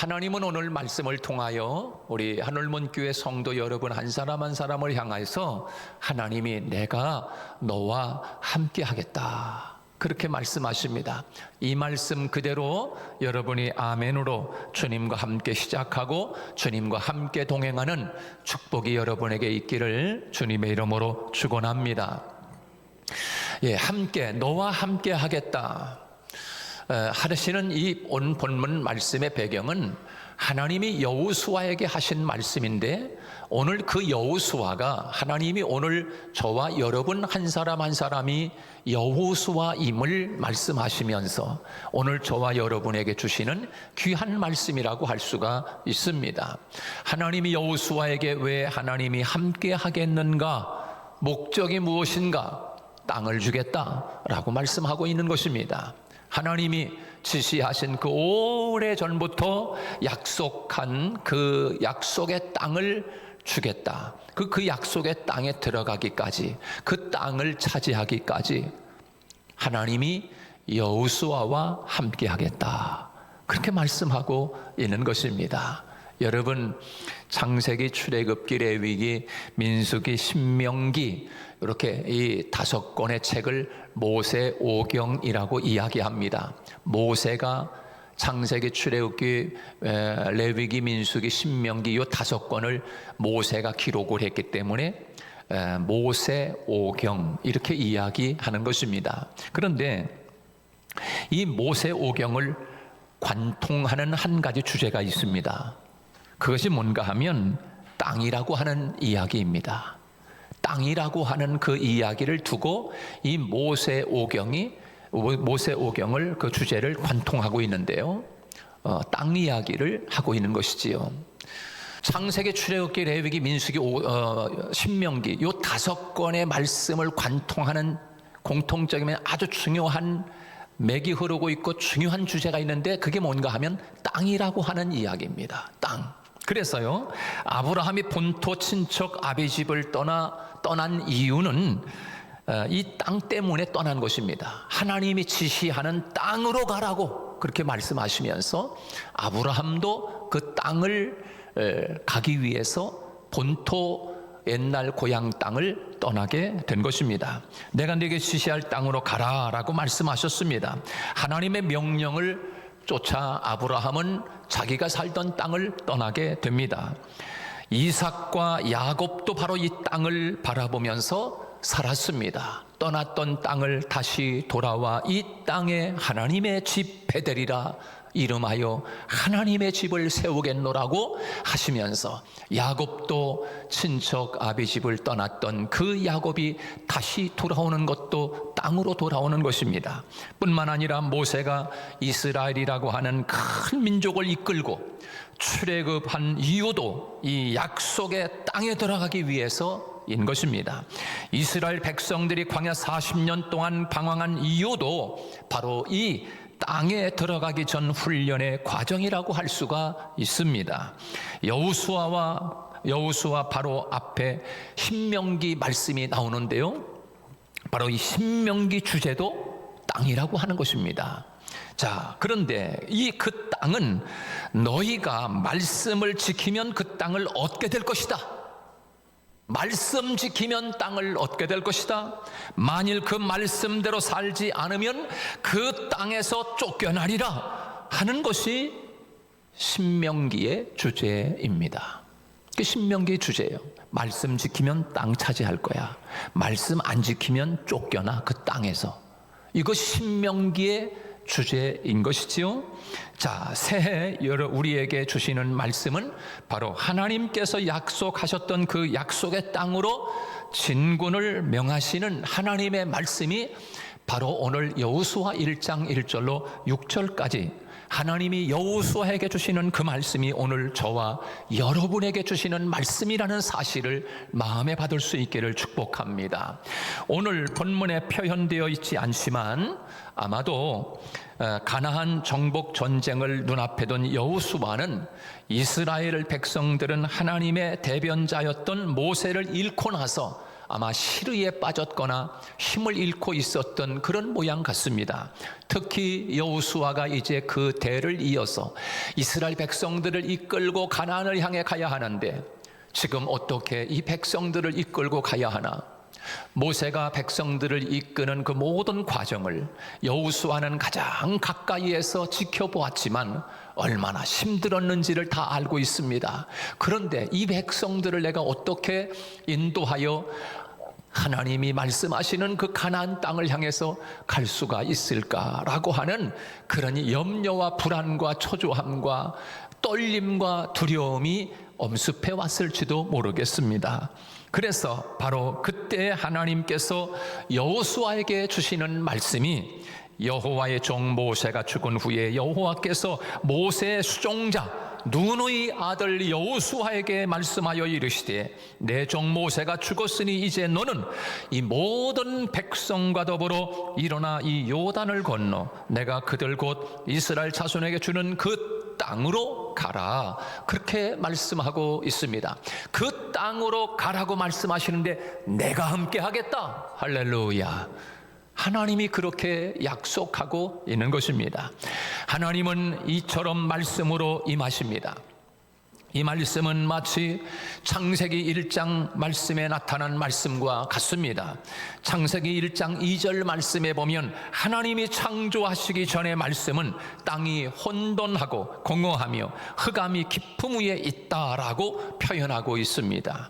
하나님은 오늘 말씀을 통하여 우리 하늘문교회 성도 여러분 한 사람 한 사람을 향해서 하나님이 내가 너와 함께 하겠다, 그렇게 말씀하십니다. 이 말씀 그대로 여러분이 아멘으로 주님과 함께 시작하고 주님과 함께 동행하는 축복이 여러분에게 있기를 주님의 이름으로 축원합니다. 함께, 너와 함께 하겠다 하시는 이 온 본문 말씀의 배경은 하나님이 여호수아에게 하신 말씀인데, 오늘 그 여호수아가 하나님이 오늘 저와 여러분 한 사람 한 사람이 여호수아임을 말씀하시면서 오늘 저와 여러분에게 주시는 귀한 말씀이라고 할 수가 있습니다. 하나님이 여호수아에게 왜 하나님이 함께 하겠는가, 목적이 무엇인가, 땅을 주겠다라고 말씀하고 있는 것입니다. 하나님이 지시하신 그 오래전부터 약속한 그 약속의 땅을 주겠다, 그 약속의 땅에 들어가기까지, 그 땅을 차지하기까지 하나님이 여호수아와 함께 하겠다, 그렇게 말씀하고 있는 것입니다. 여러분, 창세기, 출애굽기, 레위기, 민수기, 신명기, 이렇게 이 5권의 책을 모세오경이라고 이야기합니다. 모세가 창세기, 출애굽기, 레위기, 민수기, 신명기 이 5권을 모세가 기록을 했기 때문에 모세오경 이렇게 이야기하는 것입니다. 그런데 이 모세오경을 관통하는 한 가지 주제가 있습니다. 그것이 뭔가 하면 땅이라고 하는 이야기입니다. 땅이라고 하는 그 이야기를 두고 이 모세오경을 그 주제를 관통하고 있는데요, 땅 이야기를 하고 있는 것이지요. 창세기, 출애굽기, 레위기, 민수기, 신명기 이 5권의 말씀을 관통하는 공통적이면 아주 중요한 맥이 흐르고 있고 중요한 주제가 있는데, 그게 뭔가 하면 땅이라고 하는 이야기입니다. 땅. 그래서요, 아브라함이 본토 친척 아비 집을 떠난 이유는 이 땅 때문에 떠난 것입니다. 하나님이 지시하는 땅으로 가라고 그렇게 말씀하시면서 아브라함도 그 땅을 가기 위해서 본토 옛날 고향 땅을 떠나게 된 것입니다. 내가 네게 지시할 땅으로 가라라고 말씀하셨습니다. 하나님의 명령을 쫓아 아브라함은 자기가 살던 땅을 떠나게 됩니다. 이삭과 야곱도 바로 이 땅을 바라보면서 살았습니다. 떠났던 땅을 다시 돌아와 이 땅에 하나님의 집 베델이라 이름하여 하나님의 집을 세우겠노라고 하시면서, 야곱도 친척 아비 집을 떠났던 그 야곱이 다시 돌아오는 것도 땅으로 돌아오는 것입니다. 뿐만 아니라 모세가 이스라엘이라고 하는 큰 민족을 이끌고 출애굽한 이유도 이 약속의 땅에 들어가기 위해서인 것입니다. 이스라엘 백성들이 광야 40년 동안 방황한 이유도 바로 이 땅에 들어가기 전 훈련의 과정이라고 할 수가 있습니다. 여호수아 바로 앞에 신명기 말씀이 나오는데요, 바로 이 신명기 주제도 땅이라고 하는 것입니다. 자, 그런데 그 땅은 너희가 말씀을 지키면 그 땅을 얻게 될 것이다. 말씀 지키면 땅을 얻게 될 것이다. 만일 그 말씀대로 살지 않으면 그 땅에서 쫓겨나리라 하는 것이 신명기의 주제입니다. 그 신명기의 주제예요. 말씀 지키면 땅 차지할 거야. 말씀 안 지키면 쫓겨나 그 땅에서. 이것이 신명기의 주제인 것이지요. 자, 새해 우리에게 주시는 말씀은 바로 하나님께서 약속하셨던 그 약속의 땅으로 진군을 명하시는 하나님의 말씀이 바로 오늘 여호수아 1장 1절로 6절까지 하나님이 여호수아에게 주시는 그 말씀이 오늘 저와 여러분에게 주시는 말씀이라는 사실을 마음에 받을 수 있기를 축복합니다. 오늘 본문에 표현되어 있지 않지만 아마도 가나안 정복 전쟁을 눈앞에 둔 여호수아는 이스라엘 백성들은 하나님의 대변자였던 모세를 잃고 나서 아마 시르에 빠졌거나 힘을 잃고 있었던 그런 모양 같습니다. 특히 여호수아가 이제 그 대를 이어서 이스라엘 백성들을 이끌고 가나안을 향해 가야 하는데 지금 어떻게 이 백성들을 이끌고 가야 하나? 모세가 백성들을 이끄는 그 모든 과정을 여호수아는 가장 가까이에서 지켜보았지만 얼마나 힘들었는지를 다 알고 있습니다. 그런데 이 백성들을 내가 어떻게 인도하여 하나님이 말씀하시는 그 가나안 땅을 향해서 갈 수가 있을까라고 하는 그런 염려와 불안과 초조함과 떨림과 두려움이 엄습해 왔을지도 모르겠습니다. 그래서 바로 그때 하나님께서 여호수아에게 주시는 말씀이 여호와의 종 모세가 죽은 후에 여호와께서 모세의 수종자 눈의 아들 여호수아에게 말씀하여 이르시되 내 종 모세가 죽었으니 이제 너는 이 모든 백성과 더불어 일어나 이 요단을 건너 내가 그들 곧 이스라엘 자손에게 주는 그 땅으로 가라. 그렇게 말씀하고 있습니다. 그 땅으로 가라고 말씀하시는데 내가 함께 하겠다. 할렐루야. 하나님이 그렇게 약속하고 있는 것입니다. 하나님은 이처럼 말씀으로 임하십니다. 이 말씀은 마치 창세기 1장 말씀에 나타난 말씀과 같습니다. 창세기 1장 2절 말씀에 보면 하나님이 창조하시기 전의 말씀은 땅이 혼돈하고 공허하며 흑암이 깊음 위에 있다라고 표현하고 있습니다.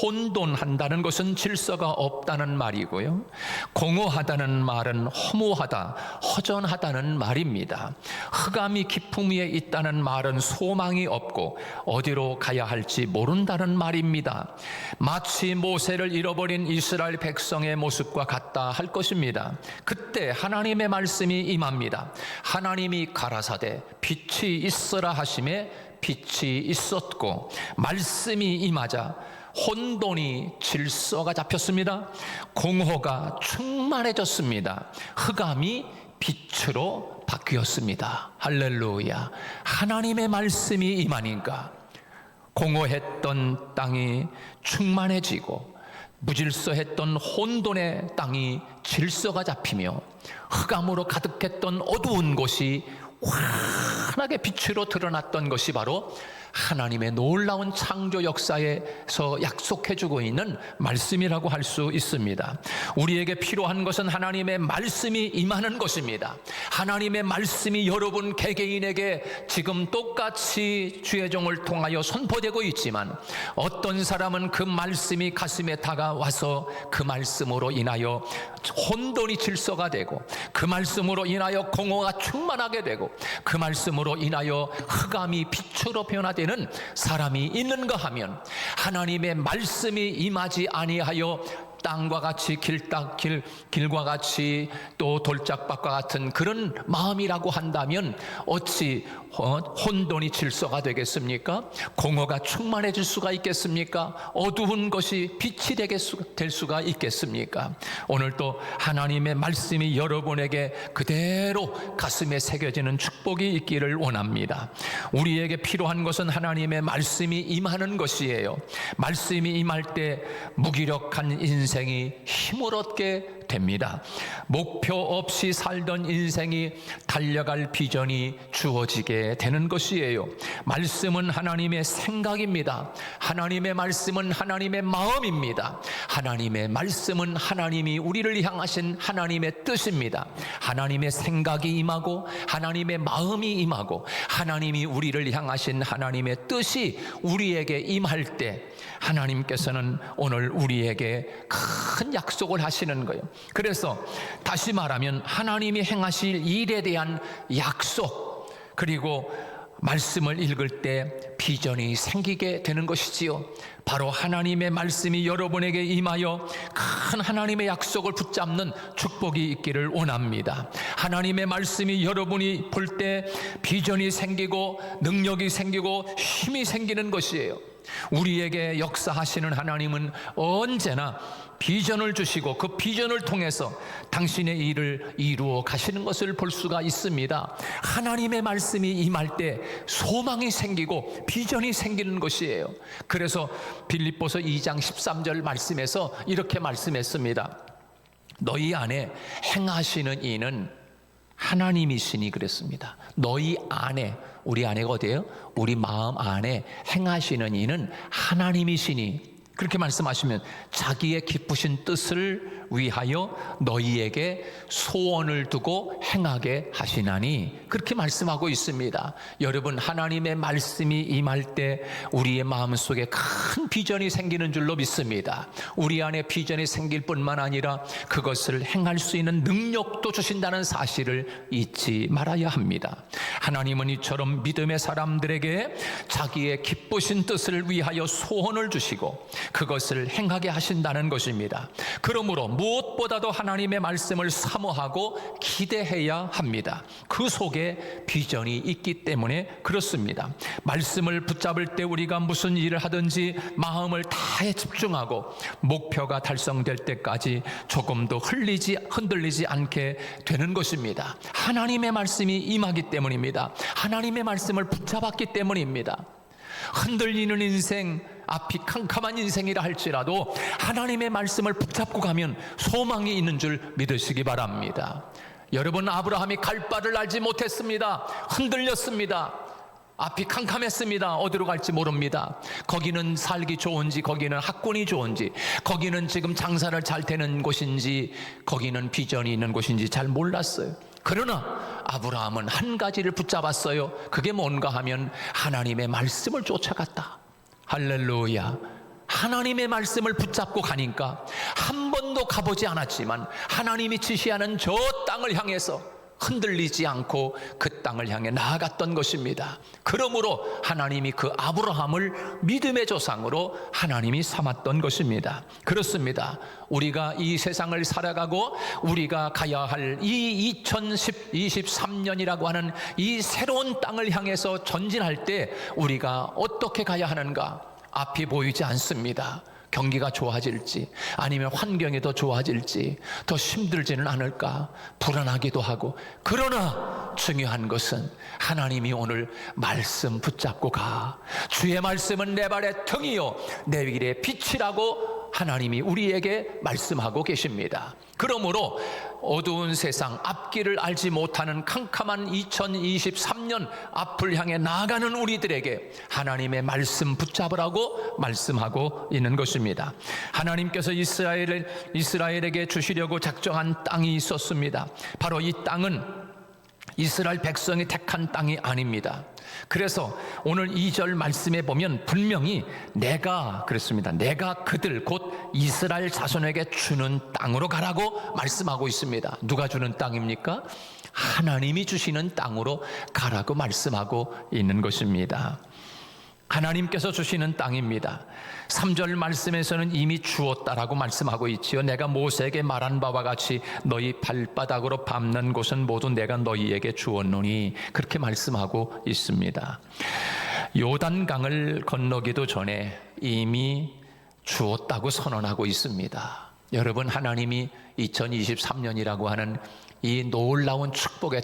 혼돈한다는 것은 질서가 없다는 말이고요. 공허하다는 말은 허무하다, 허전하다는 말입니다. 흑암이 깊음 위에 있다는 말은 소망이 없고 어디로 가야 할지 모른다는 말입니다. 마치 모세를 잃어버린 이스라엘 백성의 모습과 같다 할 것입니다. 그때 하나님의 말씀이 임합니다. 하나님이 가라사대 빛이 있으라 하심에 빛이 있었고 말씀이 임하자 혼돈이 질서가 잡혔습니다. 공허가 충만해졌습니다. 흑암이 빛으로 바뀌었습니다. 할렐루야. 하나님의 말씀이 임하니까 공허했던 땅이 충만해지고 무질서했던 혼돈의 땅이 질서가 잡히며 흑암으로 가득했던 어두운 곳이 환하게 빛으로 드러났던 것이 바로 하나님의 놀라운 창조 역사에서 약속해주고 있는 말씀이라고 할 수 있습니다. 우리에게 필요한 것은 하나님의 말씀이 임하는 것입니다. 하나님의 말씀이 여러분 개개인에게 지금 똑같이 주의 종을 통하여 선포되고 있지만 어떤 사람은 그 말씀이 가슴에 다가와서 그 말씀으로 인하여 혼돈이 질서가 되고 그 말씀으로 인하여 공허가 충만하게 되고 그 말씀으로 인하여 흑암이 빛으로 변화되는 사람이 있는가 하면 하나님의 말씀이 임하지 아니하여 땅과 같이 길과 같이 또 돌짝밭과 같은 그런 마음이라고 한다면 어찌 혼돈이 질서가 되겠습니까? 공허가 충만해질 수가 있겠습니까? 어두운 것이 빛이 될 수가 있겠습니까? 오늘 또 하나님의 말씀이 여러분에게 그대로 가슴에 새겨지는 축복이 있기를 원합니다. 우리에게 필요한 것은 하나님의 말씀이 임하는 것이에요. 말씀이 임할 때 무기력한 인생이 힘을 얻게 됩니다. 목표 없이 살던 인생이 달려갈 비전이 주어지게 되는 것이에요. 말씀은 하나님의 생각입니다. 하나님의 말씀은 하나님의 마음입니다. 하나님의 말씀은 하나님이 우리를 향하신 하나님의 뜻입니다. 하나님의 생각이 임하고 하나님의 마음이 임하고 하나님이 우리를 향하신 하나님의 뜻이 우리에게 임할 때 하나님께서는 오늘 우리에게 큰 약속을 하시는 거예요. 그래서 다시 말하면 하나님이 행하실 일에 대한 약속, 그리고 말씀을 읽을 때 비전이 생기게 되는 것이지요. 바로 하나님의 말씀이 여러분에게 임하여 큰 하나님의 약속을 붙잡는 축복이 있기를 원합니다. 하나님의 말씀이 여러분이 볼 때 비전이 생기고 능력이 생기고 힘이 생기는 것이에요. 우리에게 역사하시는 하나님은 언제나 비전을 주시고 그 비전을 통해서 당신의 일을 이루어 가시는 것을 볼 수가 있습니다. 하나님의 말씀이 임할 때 소망이 생기고 비전이 생기는 것이에요. 그래서 빌립보서 2장 13절 말씀에서 이렇게 말씀했습니다. 너희 안에 행하시는 이는 하나님이시니 그랬습니다. 너희 안에, 우리 안에가 어디예요? 우리 마음 안에 행하시는 이는 하나님이시니, 그렇게 말씀하시면 자기의 기쁘신 뜻을 위하여 너희에게 소원을 두고 행하게 하시나니, 그렇게 말씀하고 있습니다. 여러분, 하나님의 말씀이 임할 때 우리의 마음속에 큰 비전이 생기는 줄로 믿습니다. 우리 안에 비전이 생길 뿐만 아니라 그것을 행할 수 있는 능력도 주신다는 사실을 잊지 말아야 합니다. 하나님은 이처럼 믿음의 사람들에게 자기의 기쁘신 뜻을 위하여 소원을 주시고 그것을 행하게 하신다는 것입니다. 그러므로 무엇보다도 하나님의 말씀을 사모하고 기대해야 합니다. 그 속에 비전이 있기 때문에 그렇습니다. 말씀을 붙잡을 때 우리가 무슨 일을 하든지 마음을 다해 집중하고 목표가 달성될 때까지 조금도 흔들리지 않게 되는 것입니다. 하나님의 말씀이 임하기 때문입니다. 하나님의 말씀을 붙잡았기 때문입니다. 흔들리는 인생, 앞이 캄캄한 인생이라 할지라도 하나님의 말씀을 붙잡고 가면 소망이 있는 줄 믿으시기 바랍니다. 여러분, 아브라함이 갈 바를 알지 못했습니다. 흔들렸습니다. 앞이 캄캄했습니다. 어디로 갈지 모릅니다. 거기는 살기 좋은지, 거기는 학군이 좋은지, 거기는 지금 장사를 잘 되는 곳인지, 거기는 비전이 있는 곳인지 잘 몰랐어요. 그러나 아브라함은 한 가지를 붙잡았어요. 그게 뭔가 하면 하나님의 말씀을 쫓아갔다. 할렐루야. 하나님의 말씀을 붙잡고 가니까 한 번도 가보지 않았지만 하나님이 지시하는 저 땅을 향해서 흔들리지 않고 그 땅을 향해 나아갔던 것입니다. 그러므로 하나님이 그 아브라함을 믿음의 조상으로 하나님이 삼았던 것입니다. 그렇습니다. 우리가 이 세상을 살아가고 우리가 가야 할 이 2023년이라고 하는 이 새로운 땅을 향해서 전진할 때 우리가 어떻게 가야 하는가? 앞이 보이지 않습니다. 경기가 좋아질지 아니면 환경이 더 좋아질지 더 힘들지는 않을까 불안하기도 하고, 그러나 중요한 것은 하나님이 오늘 말씀 붙잡고 가. 주의 말씀은 내 발의 등이요 내 길의 빛이라고 하나님이 우리에게 말씀하고 계십니다. 그러므로 어두운 세상, 앞길을 알지 못하는 캄캄한 2023년 앞을 향해 나아가는 우리들에게 하나님의 말씀 붙잡으라고 말씀하고 있는 것입니다. 하나님께서 이스라엘에게 주시려고 작정한 땅이 있었습니다. 바로 이 땅은 이스라엘 백성이 택한 땅이 아닙니다. 그래서 오늘 2절 말씀에 보면 분명히 내가 그랬습니다. 내가 그들 곧 이스라엘 자손에게 주는 땅으로 가라고 말씀하고 있습니다. 누가 주는 땅입니까? 하나님이 주시는 땅으로 가라고 말씀하고 있는 것입니다. 하나님께서 주시는 땅입니다. 3절 말씀에서는 이미 주었다라고 말씀하고 있지요. 내가 모세에게 말한 바와 같이 너희 발바닥으로 밟는 곳은 모두 내가 너희에게 주었노니, 그렇게 말씀하고 있습니다. 요단강을 건너기도 전에 이미 주었다고 선언하고 있습니다. 여러분, 하나님이 2023년이라고 하는 이 놀라운 축복의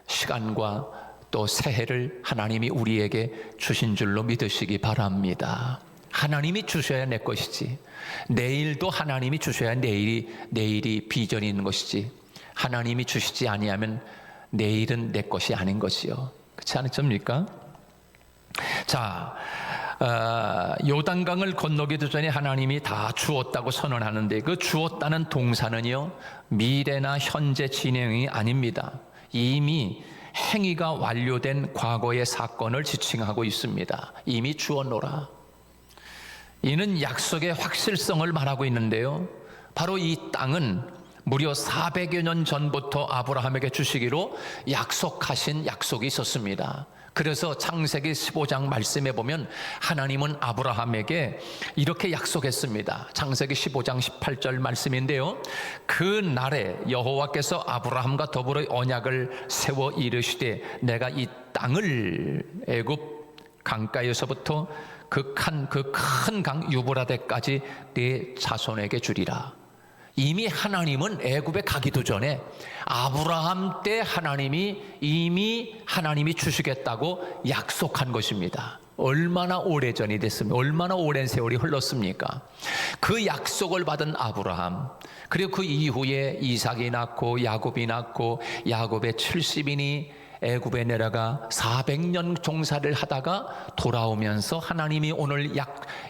시간과 또 새해를 하나님이 우리에게 주신 줄로 믿으시기 바랍니다. 하나님이 주셔야 내 것이지, 내일도 하나님이 주셔야 내일이 비전이 있는 것이지, 하나님이 주시지 아니하면 내일은 내 것이 아닌 것이요. 그렇지 않습니까? 자, 요단강을 건너기도 전에 하나님이 다 주었다고 선언하는데, 그 주었다는 동사는요 미래나 현재 진행이 아닙니다. 이미 행위가 완료된 과거의 사건을 지칭하고 있습니다. 이미 주었노라. 이는 약속의 확실성을 말하고 있는데요, 바로 이 땅은 무려 400여 년 전부터 아브라함에게 주시기로 약속하신 약속이 있었습니다. 그래서 창세기 15장 말씀에 보면 하나님은 아브라함에게 이렇게 약속했습니다. 창세기 15장 18절 말씀인데요, 그 날에 여호와께서 아브라함과 더불어 언약을 세워 이르시되 내가 이 땅을 애굽 강가에서부터 그 큰 강 유브라데까지 네 자손에게 주리라. 이미 하나님은 애굽에 가기도 전에 아브라함 때 하나님이 주시겠다고 약속한 것입니다. 얼마나 오래전이 됐습니까? 얼마나 오랜 세월이 흘렀습니까? 그 약속을 받은 아브라함, 그리고 그 이후에 이삭이 낳고 야곱이 낳고 야곱의 70인이 애굽에 내려가 400년 종사를 하다가 돌아오면서 하나님이 오늘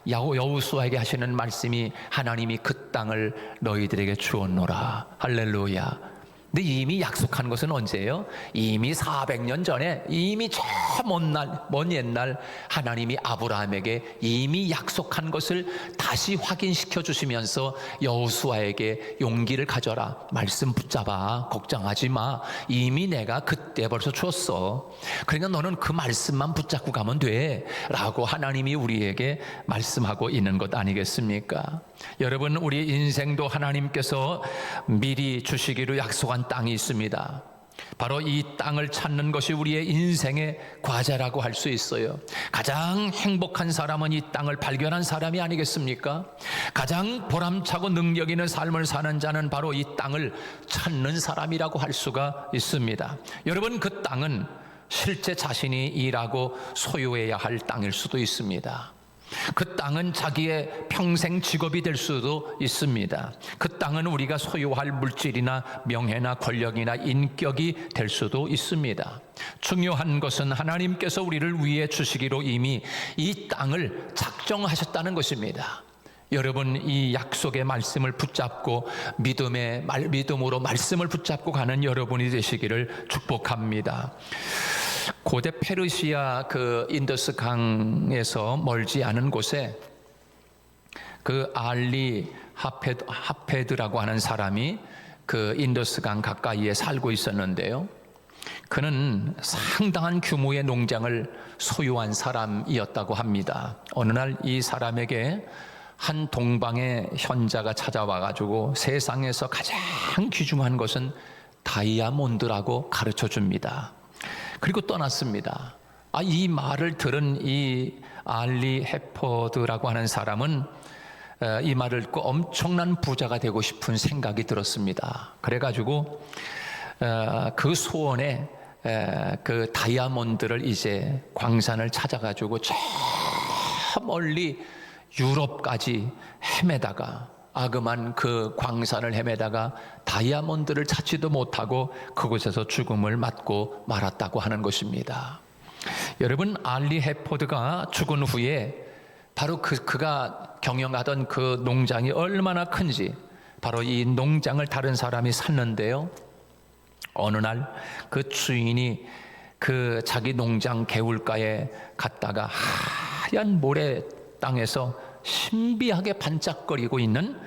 여호수아에게 하시는 말씀이 하나님이 그 땅을 너희들에게 주었노라. 할렐루야. 근데 이미 약속한 것은 언제예요? 이미 400년 전에, 이미 저 먼 옛날 하나님이 아브라함에게 이미 약속한 것을 다시 확인시켜 주시면서 여호수아에게 용기를 가져라. 말씀 붙잡아. 걱정하지 마. 이미 내가 그때 벌써 줬어. 그러니까 너는 그 말씀만 붙잡고 가면 돼. 라고 하나님이 우리에게 말씀하고 있는 것 아니겠습니까? 여러분, 우리 인생도 하나님께서 미리 주시기로 약속한 땅이 있습니다. 바로 이 땅을 찾는 것이 우리의 인생의 과제라고 할 수 있어요. 가장 행복한 사람은 이 땅을 발견한 사람이 아니겠습니까? 가장 보람차고 능력 있는 삶을 사는 자는 바로 이 땅을 찾는 사람이라고 할 수가 있습니다. 여러분, 그 땅은 실제 자신이 일하고 소유해야 할 땅일 수도 있습니다. 그 땅은 자기의 평생 직업이 될 수도 있습니다. 그 땅은 우리가 소유할 물질이나 명예나 권력이나 인격이 될 수도 있습니다. 중요한 것은 하나님께서 우리를 위해 주시기로 이미 이 땅을 작정하셨다는 것입니다. 여러분, 이 약속의 말씀을 붙잡고 믿음으로 말씀을 붙잡고 가는 여러분이 되시기를 축복합니다. 고대 페르시아 그 인더스 강에서 멀지 않은 곳에 그 알리 하페드라고 하는 사람이 그 인더스 강 가까이에 살고 있었는데요. 그는 상당한 규모의 농장을 소유한 사람이었다고 합니다. 어느 날 이 사람에게 한 동방의 현자가 찾아와가지고 세상에서 가장 귀중한 것은 다이아몬드라고 가르쳐 줍니다. 그리고 떠났습니다. 이 말을 들은 이 알리 헤퍼드라고 하는 사람은 이 말을 듣고 엄청난 부자가 되고 싶은 생각이 들었습니다. 그래가지고 그 소원에 그 다이아몬드를 이제 광산을 찾아가지고 저 멀리 유럽까지 헤매다가 아그만 그 광산을 헤매다가 다이아몬드를 찾지도 못하고 그곳에서 죽음을 맞고 말았다고 하는 것입니다. 여러분, 알리 헤퍼드가 죽은 후에 바로 그가 경영하던 그 농장이 얼마나 큰지 바로 이 농장을 다른 사람이 샀는데요. 어느 날 그 주인이 그 자기 농장 개울가에 갔다가 하얀 모래 땅에서 신비하게 반짝거리고 있는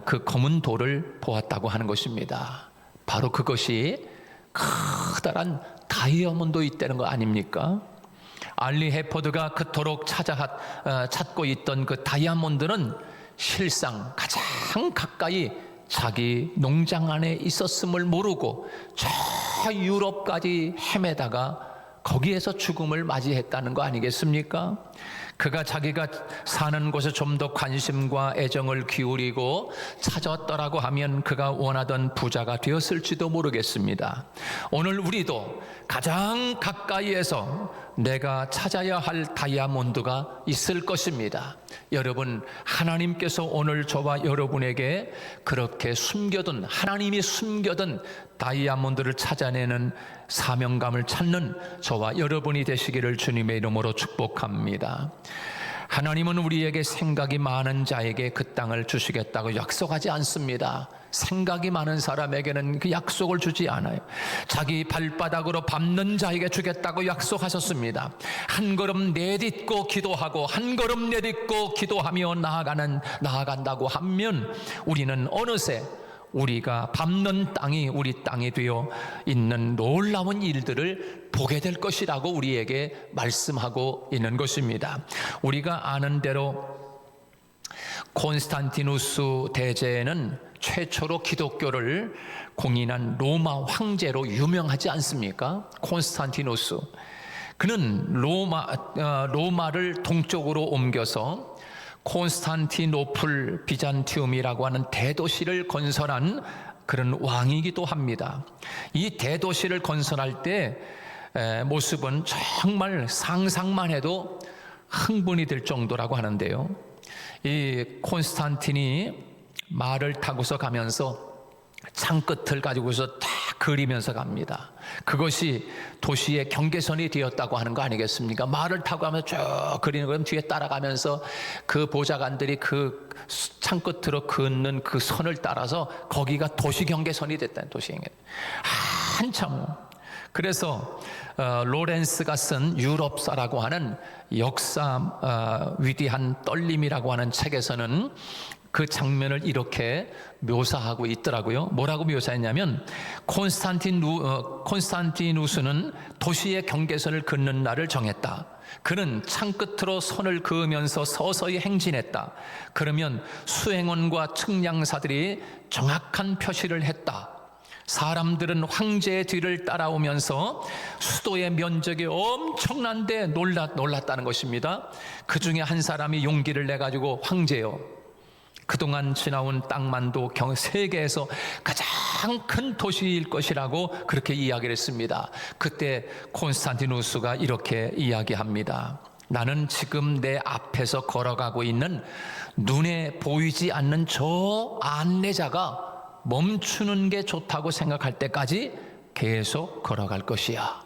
그 검은 돌을 보았다고 하는 것입니다. 바로 그것이 커다란 다이아몬드 있다는 거 아닙니까? 알리 헤퍼드가 그토록 찾고 있던 그 다이아몬드는 실상 가장 가까이 자기 농장 안에 있었음을 모르고 저 유럽까지 헤매다가 거기에서 죽음을 맞이했다는 거 아니겠습니까? 그가 자기가 사는 곳에 좀 더 관심과 애정을 기울이고 찾았더라고 하면 그가 원하던 부자가 되었을지도 모르겠습니다. 오늘 우리도 가장 가까이에서 내가 찾아야 할 다이아몬드가 있을 것입니다. 여러분, 하나님께서 오늘 저와 여러분에게 그렇게 하나님이 숨겨둔 다이아몬드를 찾아내는 사명감을 찾는 저와 여러분이 되시기를 주님의 이름으로 축복합니다. 하나님은 우리에게 생각이 많은 자에게 그 땅을 주시겠다고 약속하지 않습니다. 생각이 많은 사람에게는 그 약속을 주지 않아요. 자기 발바닥으로 밟는 자에게 주겠다고 약속하셨습니다. 한 걸음 내딛고 기도하고 한 걸음 내딛고 기도하며 나아간다고 하면 우리는 어느새 우리가 밟는 땅이 우리 땅이 되어 있는 놀라운 일들을 보게 될 것이라고 우리에게 말씀하고 있는 것입니다. 우리가 아는 대로 콘스탄티누스 대제는 최초로 기독교를 공인한 로마 황제로 유명하지 않습니까? 콘스탄티누스. 그는 로마를 동쪽으로 옮겨서 콘스탄티노플 비잔티움이라고 하는 대도시를 건설한 그런 왕이기도 합니다. 이 대도시를 건설할 때 모습은 정말 상상만 해도 흥분이 될 정도라고 하는데요. 이 콘스탄틴이 말을 타고서 가면서 창끝을 가지고서 다 그리면서 갑니다. 그것이 도시의 경계선이 되었다고 하는 거 아니겠습니까? 말을 타고 가면서 쭉 그리는 거면 뒤에 따라가면서 그 보좌관들이 그 창끝으로 긋는 그 선을 따라서 거기가 도시 경계선이 됐다는 도시 경계. 한참. 그래서 로렌스가 쓴 유럽사라고 하는 역사 위대한 떨림이라고 하는 책에서는 그 장면을 이렇게 묘사하고 있더라고요. 뭐라고 묘사했냐면 콘스탄티누스는 도시의 경계선을 긋는 날을 정했다. 그는 창끝으로 선을 그으면서 서서히 행진했다. 그러면 수행원과 측량사들이 정확한 표시를 했다. 사람들은 황제의 뒤를 따라오면서 수도의 면적이 엄청난데 놀랐다는 것입니다. 그 중에 한 사람이 용기를 내가지고 황제요, 그동안 지나온 땅만도 세계에서 가장 큰 도시일 것이라고 그렇게 이야기를 했습니다. 그때 콘스탄티누스가 이렇게 이야기합니다. 나는 지금 내 앞에서 걸어가고 있는 눈에 보이지 않는 저 안내자가 멈추는 게 좋다고 생각할 때까지 계속 걸어갈 것이야.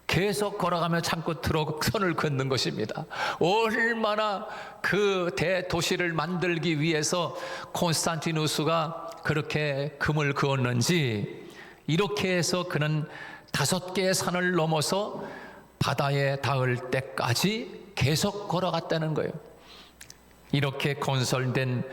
계속 걸어가며 창끝으로 선을 긋는 것입니다. 얼마나 그 대도시를 만들기 위해서 콘스탄티누스가 그렇게 금을 그었는지, 이렇게 해서 그는 5개의 산을 넘어서 바다에 닿을 때까지 계속 걸어갔다는 거예요. 이렇게 건설된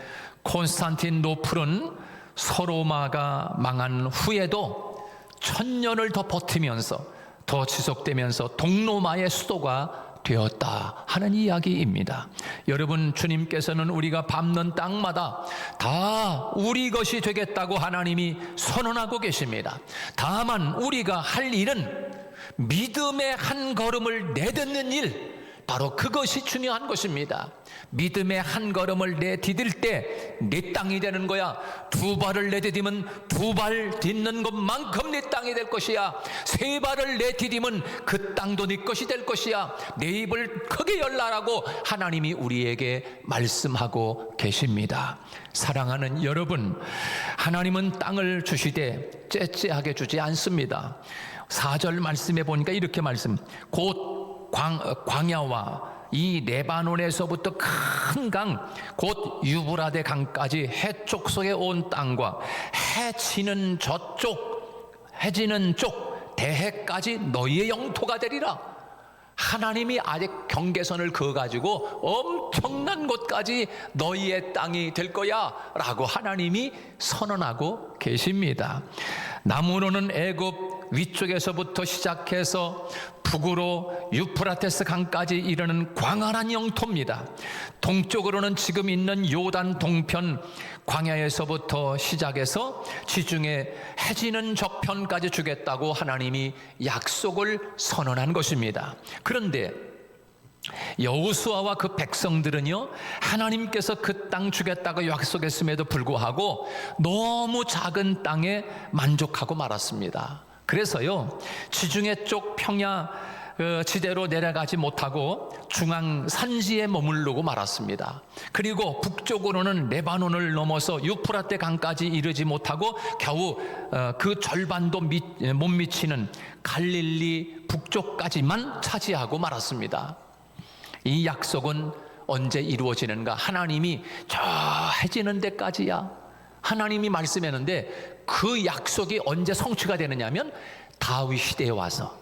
콘스탄티노플은 서로마가 망한 후에도 1000년을 더 버티면서 더 지속되면서 동로마의 수도가 되었다 하는 이야기입니다. 여러분, 주님께서는 우리가 밟는 땅마다 다 우리 것이 되겠다고 하나님이 선언하고 계십니다. 다만 우리가 할 일은 믿음의 한 걸음을 내딛는 일, 바로 그것이 중요한 것입니다. 믿음의 한 걸음을 내디딜 때 네 땅이 되는 거야. 2발을 내디디면 2발 딛는 것만큼 네 땅이 될 것이야. 3발을 내디디면 그 땅도 네 것이 될 것이야. 내 입을 크게 열라라고 하나님이 우리에게 말씀하고 계십니다. 사랑하는 여러분, 하나님은 땅을 주시되 째째하게 주지 않습니다. 4절 말씀에 보니까 이렇게 곧 광야와 이 레바논에서부터 큰 강, 곧 유브라데 강까지 해쪽 속에 온 땅과 해지는 쪽 대해까지 너희의 영토가 되리라. 하나님이 아직 경계선을 그어가지고 엄청난 곳까지 너희의 땅이 될 거야 라고 하나님이 선언하고 계십니다. 남으로는 애굽 위쪽에서부터 시작해서 북으로 유프라테스 강까지 이르는 광활한 영토입니다. 동쪽으로는 지금 있는 요단 동편 광야에서부터 시작해서 지중해 해지는 저편까지 주겠다고 하나님이 약속을 선언한 것입니다. 그런데 여호수아와 그 백성들은요, 하나님께서 그 땅 주겠다고 약속했음에도 불구하고 너무 작은 땅에 만족하고 말았습니다. 그래서요, 지중해 쪽 평야 지대로 내려가지 못하고 중앙 산지에 머무르고 말았습니다. 그리고 북쪽으로는 레바논을 넘어서 유프라테 강까지 이르지 못하고 겨우 그 절반도 못 미치는 갈릴리 북쪽까지만 차지하고 말았습니다. 이 약속은 언제 이루어지는가? 하나님이 저 해지는 데까지야. 하나님이 말씀했는데 그 약속이 언제 성취가 되느냐면 다윗 시대에 와서,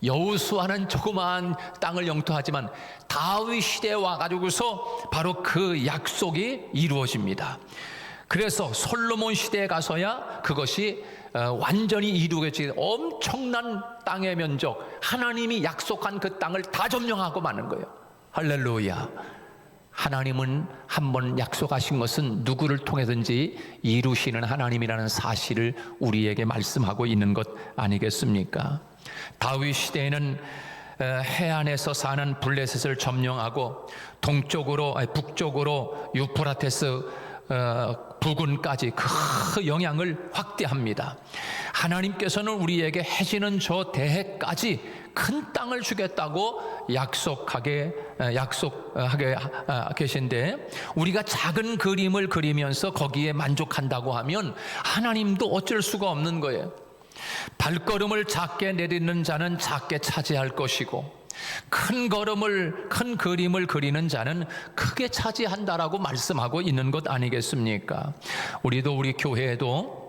여호수아는 조그마한 땅을 영토하지만 다윗 시대에 와가지고서 바로 그 약속이 이루어집니다. 그래서 솔로몬 시대에 가서야 그것이 완전히 이루어지는 엄청난 땅의 면적, 하나님이 약속한 그 땅을 다 점령하고 마는 거예요. 할렐루야. 하나님은 한번 약속하신 것은 누구를 통해든지 이루시는 하나님이라는 사실을 우리에게 말씀하고 있는 것 아니겠습니까? 다윗 시대에는 해안에서 사는 블레셋을 점령하고 북쪽으로 유프라테스 부근까지 그 영향을 확대합니다. 하나님께서는 우리에게 해지는 저 대해까지 큰 땅을 주겠다고 약속하게 계신데, 우리가 작은 그림을 그리면서 거기에 만족한다고 하면 하나님도 어쩔 수가 없는 거예요. 발걸음을 작게 내딛는 자는 작게 차지할 것이고, 큰 그림을 그리는 자는 크게 차지한다라고 말씀하고 있는 것 아니겠습니까? 우리도 우리 교회에도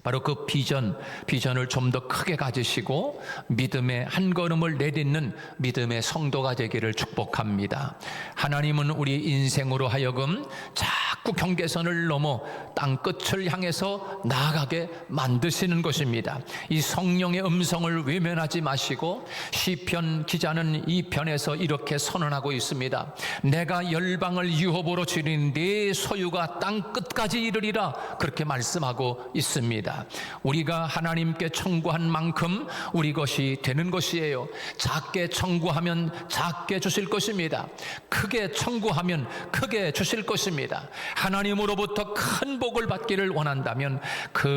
바로 그 비전을 좀 더 크게 가지시고 믿음의 한 걸음을 내딛는 믿음의 성도가 되기를 축복합니다. 하나님은 우리 인생으로 하여금 자꾸 경계선을 넘어 땅 끝을 향해서 나아가게 만드시는 것입니다. 이 성령의 음성을 외면하지 마시고, 시편 기자는 이 편에서 이렇게 선언하고 있습니다. 내가 열방을 유업으로 줄인 네 소유가 땅 끝까지 이르리라, 그렇게 말씀하고 있습니다. 우리가 하나님께 청구한 만큼 우리 것이 되는 것이에요. 작게 청구하면 작게 주실 것입니다. 크게 청구하면 크게 주실 것입니다. 하나님으로부터 큰 복을 받기를 원한다면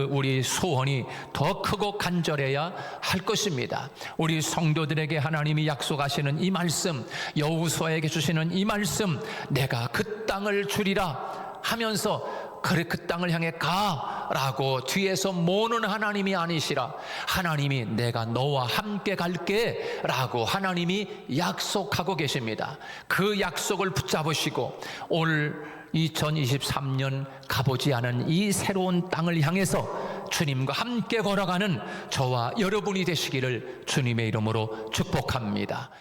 우리 소원이 더 크고 간절해야 할 것입니다. 우리 성도들에게 하나님이 약속하시는 이 말씀, 여호수아에게 주시는 이 말씀, 내가 그 땅을 주리라 하면서 그래 그 땅을 향해 가라고 뒤에서 모는 하나님이 아니시라, 하나님이 내가 너와 함께 갈게 라고 하나님이 약속하고 계십니다. 그 약속을 붙잡으시고 올 2023년 가보지 않은 이 새로운 땅을 향해서 주님과 함께 걸어가는 저와 여러분이 되시기를 주님의 이름으로 축복합니다.